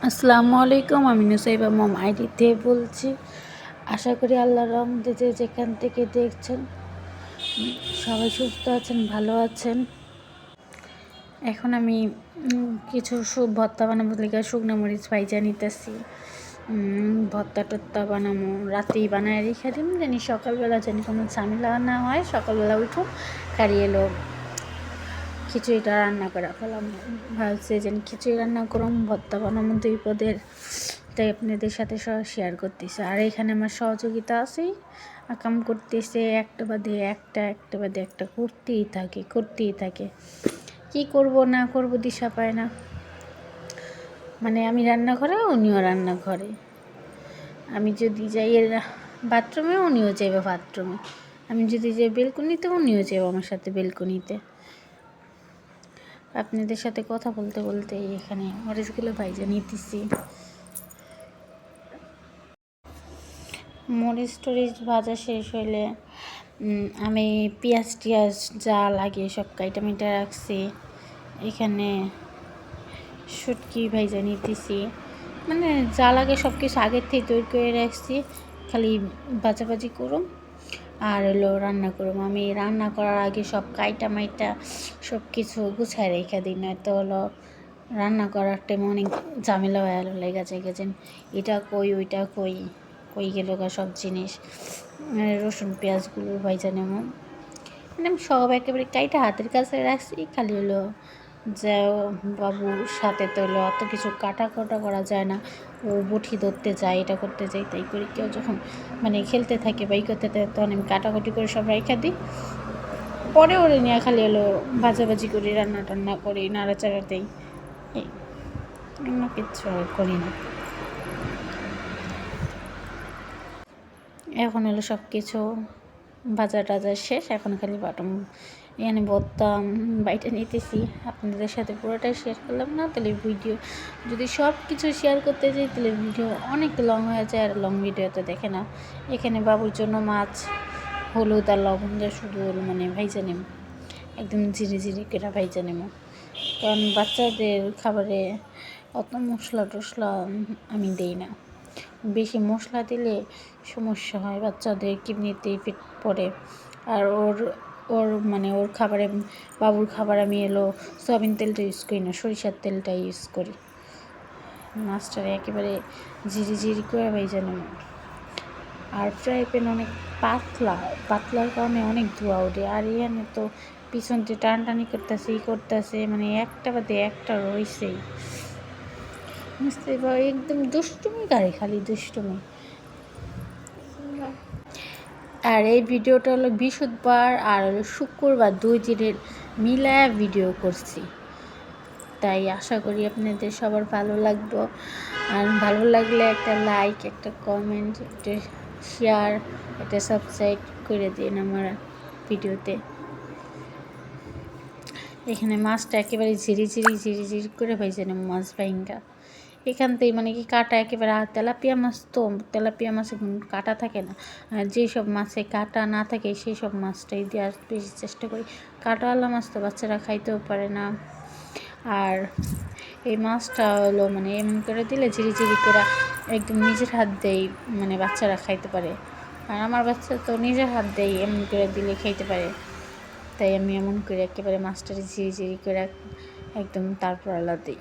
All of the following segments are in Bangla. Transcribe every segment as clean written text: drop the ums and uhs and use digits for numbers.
আসসালামু আলাইকুম। আমি নুসাইবা মম আইডিতে বলছি। আশা করি আল্লাহর রহমতে যে যেখান থেকে দেখছেন সবাই সুস্থ আছেন, ভালো আছেন। এখন আমি কিছু ভর্তা বানাবো লেগে শুকনো মরিচ ভাইজা নিতেছি। ভর্তা টর্তা বানাবো, রাতেই বানায় রেখে দিন জানি সকালবেলা জানি কোনো ঝামেলা না হয়। সকালবেলা উঠুন খালি এলো খিচুড়িটা রান্না করা ফেলাম, ভাবছে যে খিচুড়ি রান্না করুন, ভর্তা বানাবো 2 পদের, তাই আপনাদের সাথে শেয়ার করতেছে। আর এখানে আমার সহযোগিতা আছেই, কাম করতেছে একটা বাদে একটা করতেই থাকে। কি করব না করব দিশা পায় না। মানে আমি রান্নাঘরে, উনিও রান্নাঘরে। আমি যদি যাই বাথরুমে, উনিও যাইবে বাথরুমে। আমি যদি যাই বেলকনিতে, উনিও যাইব আমার সাথে বেলকনিতে। আপনাদের সাথে কথা বলতে বলতে এখানে মরিচগুলো ভাইজা নিতেছি। মরিচ টরিচ ভাজা শেষ হইলে আমি পেঁয়াজ টিয়াজ যা লাগে সব কাইটা মিটা রাখছি। এখানে শুটকি ভাইজা নিতেছি, মানে যা লাগে সব কিছু আগের থেকে তৈরি করে রাখছি, খালি ভাজাভাজি করুম আর হলো রান্না করুম। আমি রান্না করার আগে সব কাইটা মাইটা সব কিছু গুছায় রেখে দিই, নয়তো হলো রান্না করার টাইমে অনেক ঝামেলা হয়ে লেগে যায়, গেছেন এটা কই ওইটা কই গেল সব জিনিস। রসুন পেঁয়াজগুলো ভাইজা নেব, মানে আমি সব একেবারে কাইটা হাতের কাছে রাখছি। খালি হলো যে বাবুর সাথে তো হলো অত কিছু কাটা করা যায় না। ও বটি ধরতে যায়, এটা করতে যাই, তাই করি। কেউ যখন মানে খেলতে থাকে বা করতে থাকে তখন আমি কাটাকুটি করে সব রেখে দিই। পরে ওরে নিয়ে খালি হলো ভাজাভাজি করি, রান্না টান্না করি, নাড়াচাড়া দিই, এই অন্য কিচ্ছু করি না। এখন হলো সব কিছু ভাজা টাজা শেষ, এখন খালি বাটন এখানে ভর্তাম বাইটা নিতেছি। আপনাদের সাথে পুরোটাই শেয়ার করলাম না, তাহলে ভিডিও যদি সব কিছু শেয়ার করতে যাই তাহলে ভিডিও অনেক লং হয়ে যায়, আর লং ভিডিও তো দেখে না। এখানে বাবুর জন্য মাছ হলুদ আর লবণ দিয়ে শুধু মানে ভাইজা নেব, একদম ঝিরি করে ভাইজা নেব, কারণ বাচ্চাদের খাবারে অত মশলা টশলা আমি দিই না। বেশি মশলা দিলে সমস্যা হয়, বাচ্চাদের কিডনিতে ইফেক্ট পড়ে। আর ওর মানে ওর খাবারে, বাবুর খাবার আমি সয়াবিন তেলটা ইউজ করি না, সরিষার তেলটা ইউজ করি। মাছটারে একেবারে ঝিরি করে ভেজে নেব। আর ফ্রাই প্যান অনেক পাতলার কারণে অনেক ধোয়া ওঠে। আর এখানে তো পিছন দিয়ে টানটানি করতেছে, মানে একটা বাদে একটা রয়েছেই। বুঝতে পারো একদম দুষ্টুমি গাড়ি, খালি দুষ্টুমি। আর এই ভিডিওটা হলো বৃহস্পতিবার আর হলো শুক্রবার 2 দিনের মিলায়া ভিডিও করছি, তাই আশা করি আপনাদের সবার ভালো লাগবে। আর ভালো লাগলে একটা লাইক, একটা কমেন্ট, একটা শেয়ার, একটা সাবস্ক্রাইব করে দিন আমার ভিডিওতে। এখানে মাছটা একেবারে ঝিরি করে ভেজে নেব, মাছ ভাইঙ্গা এখান থেকে, মানে কি কাটা একেবারে। আর তেলাপিয়া মাছ তো, তেলাপিয়া মাছে কাটা থাকে না, যেসব মাছে কাটা না থাকে সেই সব মাছটাই দেওয়ার বেশি চেষ্টা করি। কাটাওয়ালা মাছ তো বাচ্চারা খাইতেও পারে না। আর এই মাছটা হলো মানে এমন করে দিলে ঝিরি করে একদম নিজের হাত দিয়েই মানে বাচ্চারা খাইতে পারে। আর আমার বাচ্চা তো নিজের হাত দিয়েই এমন করে দিলে খাইতে পারে, তাই আমি এমন করে একেবারে মাছটারে ঝিরি করে একদম তারপর আলাদা দিই।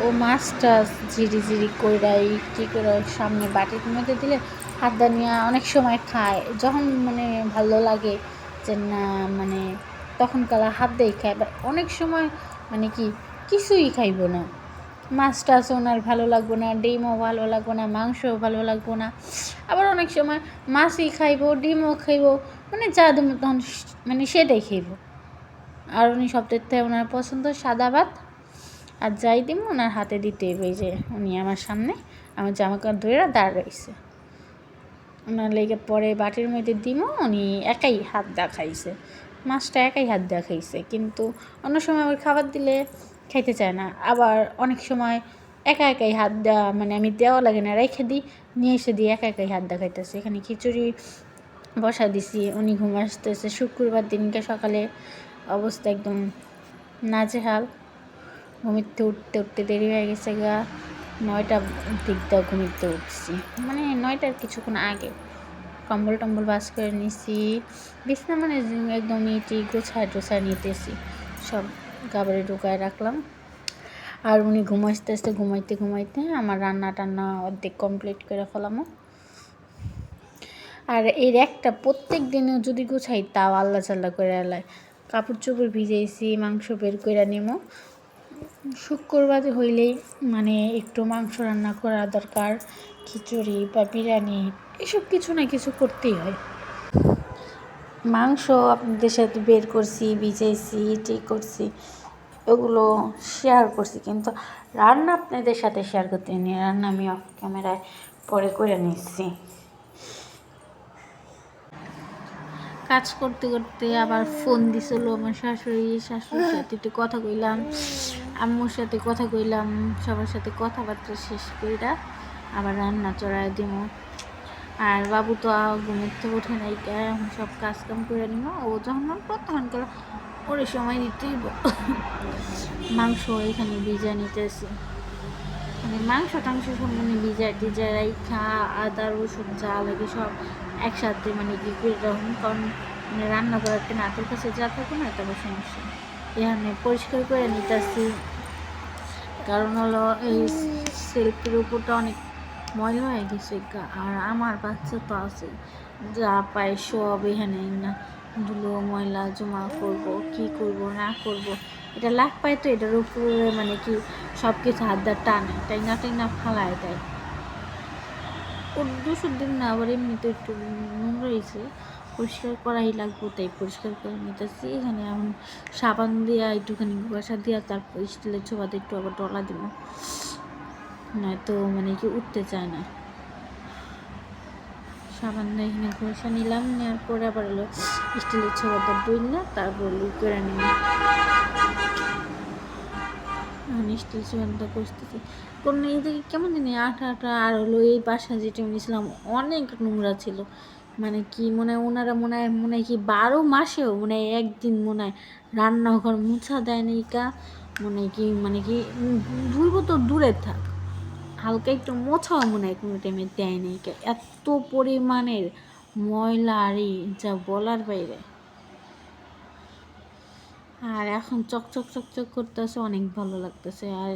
ও মাছটা ঝিরি কইরাই কী করে সামনে বাটির মধ্যে দিলে হাতটা নিয়ে অনেক সময় খায়, যখন মানে ভালো লাগে যে না মানে তখন কালা হাত দিয়েই খায়। বা অনেক সময় মানে কি কিছুই খাইব না, মাছটা ওনার ভালো লাগবো না, ডিমও ভালো লাগবো না, মাংসও ভালো লাগবো না। আবার অনেক সময় মাছই খাইব, ডিমও খাইব, মানে যা দেবো তখন মানে সেটাই খাইব। আর উনি সবথেকে থেকে ওনার পছন্দ সাদা ভাত, আর যাই দিব ওনার হাতে দিতে হবে। যে উনি আমার সামনে আমার জামা কাপড় ধরে দাঁড়াইছে, ওনার লেগে পরে বাটির মধ্যে দিব, উনি একাই হাত দেখাইছে, মাছটা একাই হাত দেখাইছে। কিন্তু অন্য সময় আবার খাবার দিলে খাইতে চায় না, আবার অনেক সময় একাই হাত দেওয়া মানে আমি দেওয়া লাগে না, রেখে দিই, নিয়ে এসে দিয়ে একাই হাত দেখাইতেছে। এখানে খিচুড়ি বসা দিছি, উনি ঘুম আসতেছে। শুক্রবার দিনকে সকালে অবস্থা একদম নাজেহাল, ঘুমিতে উঠতে উঠতে দেরি হয়ে গেছে গা, 9টা দিকটা ঘুমিতে উঠছি, মানে 9টার কিছুক্ষণ আগে। কম্বল টম্বল বাস করে নিছি, বিছনা মানে একদম নিটি গোছায় টোছায় নিতেছি, সব কাপড়ে ঢুকায় রাখলাম। আর উনি ঘুমাইতে ঘুমাইতে আমার রান্না টান্না অর্ধেক কমপ্লিট করে ফেলামো। আর এর একটা প্রত্যেক দিনও যদি গুছাই তাও আল্লাহ চাল্লা করে এলাই। কাপড় চোপড় ভিজাইছি, মাংস বের করে নিমো। শুক্রবার হইলেই মানে একটু মাংস রান্না করা দরকার, খিচুড়ি বা বিরিয়ানি এসব কিছু না কিছু করতেই হয়। মাংস আপনাদের সাথে বের করছি, ভিজাইছি, ঠিক করছি, ওগুলো শেয়ার করছি, কিন্তু রান্না আপনাদের সাথে শেয়ার করতে নি। রান্না আমি অফ ক্যামেরায় পরে করে নিচ্ছি। কাজ করতে করতে আবার ফোন দিছিল আমার শাশুড়ির সাথে একটু কথা কইলাম, আম্মুর সাথে কথা কইলাম, সবার সাথে কথাবার্তা শেষ কইরা আবার রান্না চড়াই দিব। আর বাবু তো ঘুমের থেকে উঠে নাই, এখন সব কাজ কাম করে নিব। ও যখন তখন গেলে ওরে সময় দিতেই মাংস এখানে ভিজা নিতেছি, মানে মাংস টাংস সব মানে ভিজা টিজা রাইখা আদা রসুন যা লাগে সব একসাথে মানে কি করে রাখুন, কারণ মানে রান্না করার একটা নাতের কাছে যা থাকো না তবে সমস্যা। এখানে পরিষ্কার করে নিতেছি, কারণ হলো এই সেলফের উপরটা অনেক ময়লা হয়ে গেছে। আর আমার বাচ্চা তো আছে, যা পায় সব এখানে না ধুলো ময়লা জমা করব, কি করব না করব, এটা লাগ পায় তো এটার উপরে মানে কি সব কিছু হাত দা টানে, টাইনা ফালায় দেয়। ওর 200 দিন না, আবার এমনিতে একটু নোংরা হয়েছে, পরিষ্কার করাই লাগবো, তাই পরিষ্কার করে নিতেছি। এখানে এখন সাবান দিয়া একটুখানি কুয়াশা দিয়া তারপর স্টিলের ছোবাতে একটু আবার ডলা দিব, নয়তো মানে কি উঠতে চায় না। সাবান দিয়ে এখানে ঘষা নিলাম, নেওয়ার পরে আবার হলো স্টিলের ছোবাটা ডুইলা তারপর লুই করে নিলাম। স্টিল ছোবাটা কষতেছি, কোনো এই থেকে কেমন জানি আঠা আর হলো এই বাসা যেটা নিয়েছিলাম অনেক নোংরা ছিল, মানে কি মনে হয় ওনারা মনে হয় কি 12 মাসেও মনে হয় একদিন মনে হয় রান্নাঘর মুছা দেয় না, কা মানে কি ধুইব তো দূরে থাক, হালকা একটু মোছাও মনে হয় কোনো টাইমে দেয় নাই, এত পরিমাণের ময়লা আর যা বলার বাইরে। আর এখন চকচক করতেছে, অনেক ভালো লাগতেছে। আর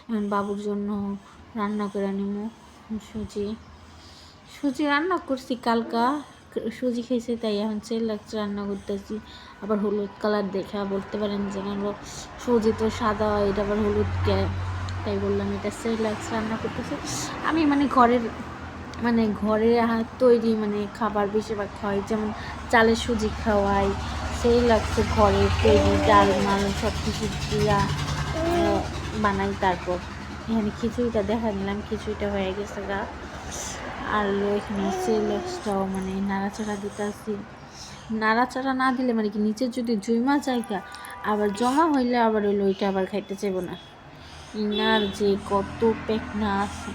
এখন বাবুর জন্য রান্না করে নিব সুজি রান্না করছি কালকা, সুজি খেয়েছে তাই এখন সেরেলাক্স রান্না করতেছি। আবার হলুদ কালার দেখা বলতে পারেন যে সুজি তো সাদা, এটা আবার হলুদ তাই বললাম এটা সেরেলাক্স রান্না করতেছি। আমি মানে ঘরের তৈরি মানে খাবার বেশিরভাগ খাওয়াই, যেমন চালের সুজি খাওয়াই, সেরেলাক্স ঘরের তৈরি ডাল মাল সব কিছু দিয়া বানাই। তারপর এখানে খিচুড়িটা দেখা নিলাম, খিচুড়িটা হয়ে গেছে গা। আর এখানে সেরেলাক্সটাও মানে নাড়াচাড়া দিতেছি, নাড়াচাড়া না দিলে মানে কি নিচে যদি জুইমা জায়গা আবার জমা হইলে আবার হইলো ওইটা আবার খাইতে চাইব না। ইনার যে কত পেকনা আছে,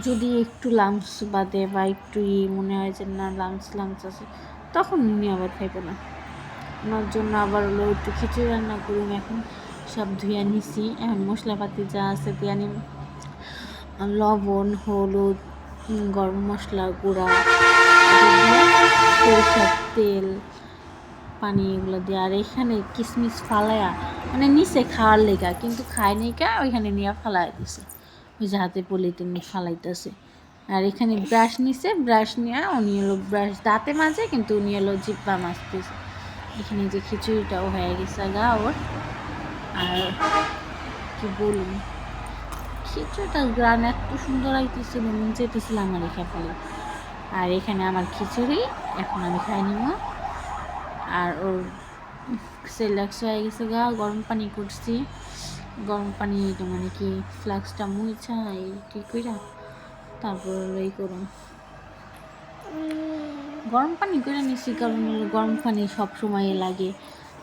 যদি একটু লামস বাদে বা একটু মনে হয় যে না লামস আছে, তখন উনি আবার খাইব না। ওনার জন্য আবার হলো একটু খিচুড়ি রান্না করুন। এখন সব ধুয়ে নিছি, এখন মশলাপাতি যা আছে দিয়ে নিব, লবণ হলুদ গরম মশলা গুঁড়া, সরষের তেল পানি এগুলো দিয়ে। আর এখানে কিশমিশ ফালায়া মানে নিচে খাওয়ার লেগা, কিন্তু খায় নাই কা, ওইখানে নিয়ে ফালাই দিছে, ওই যে হাতে পলিথিন ফালাইতেছে। আর এখানে ব্রাশ নিছে, ব্রাশ নিয়ে উনি হলো ব্রাশ দাঁতে মাজে, কিন্তু উনি হলো জিব্বা মাজতেছে। এখানে যে খিচুড়িটাও হয়ে গেছে গা ওর। আর কি বলুন, খিচুড়িটা গ্রান এত সুন্দর আইতেছিল, মন চেতেছিল আমার রেখা ফেলে। আর এখানে আমার খিচুড়ি এখন আমি খাই নিব। আর ওর সেরেলাক্স হয়ে গেছে গা, গরম পানি করছি, গরম পানি মানে কি ফ্লাক্সটা মুইছা এই কি কইরা তারপর এই করুন গরম পানি করে নিছি, কারণ গরম পানি সব সময় লাগে,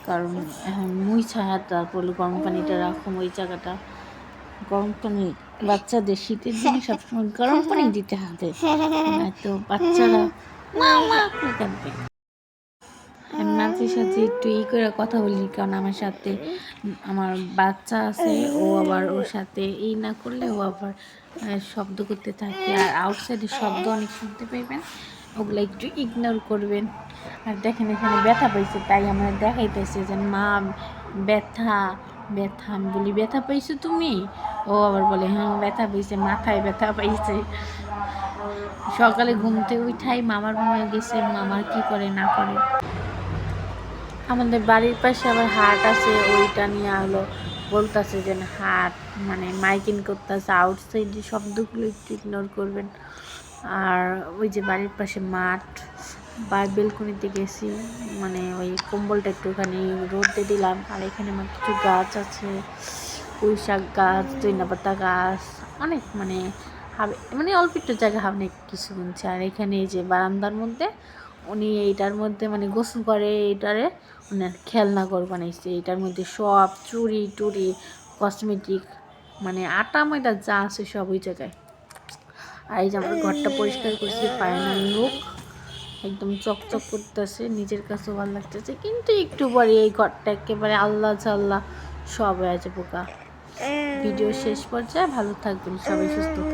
কারণ এখন মুইছা তারপর গরম পানিটা রাখুন ওই জায়গাটা। গরম পানি বাচ্চাদের শীতের দিনে সবসময় গরম পানি দিতে হবে, তো বাচ্চারা মা করে কাঁদবে। আমি মাঝে সাঝে একটু করে কথা বলি, কারণ আমার সাথে আমার বাচ্চা আছে, ও আবার ওর সাথে না করলে ও আবার শব্দ করতে থাকে। আর আউটসাইডে শব্দ অনেক শুনতে পাইবেন, ওগুলো একটু ইগনোর করবেন। আর দেখেন এখানে ব্যথা পাইছে, তাই আমার দেখাইতেছে যে মা ব্যথা ব্যথা। আমি বলি ব্যথা পাইছো তুমি? ও আবার বলে হ্যাঁ ব্যথা পাইছে, মাথায় ব্যথা পাইছে। সকালে ঘুমতে উঠাই মামার রুমে গেছে, মামার কি করে না করে। আমাদের বাড়ির পাশে আবার হাট আছে, ওইটা নিয়ে হলো বলতেছে যে হাট মানে মাইকিং করতেছে, আউটসাইডে শব্দগুলো একটু ইগনোর করবেন। আর ওই যে বাড়ির পাশে মাঠ বা বেলকনিতে গেছি, মানে ওই কম্বলটা একটুখানি রোদে দিলাম। আর এখানে আমার কিছু গাছ আছে, পুঁই শাক গাছ, দইনা পাতা গাছ, অনেক মানে মানে অল্প একটু জায়গা অনেক কিছু বুনছে। আর এখানে এই যে বারান্দার মধ্যে উনি এইটার মধ্যে মানে গোসল করে, এইটারে উনি খেলনা ঘর বানাইছে। এইটার মধ্যে সব চুড়ি টুড়ি কসমেটিক মানে আটা ময়দা যা আছে সব ওই জায়গায়। আর এই যে আমার ঘরটা পরিষ্কার করছি, ফাইনাল লুক একদম চকচক করতেছে, নিজের কাছেও ভালো লাগতেছে। কিন্তু একটু পরে এই ঘরটা একেবারে আল্লাহ জাল্লাহ সব হয়ে যাবে পোকা। ভিডিও শেষ পর্যায়ে ভালো থাকবেন সবাই, সুস্থ থাকবেন।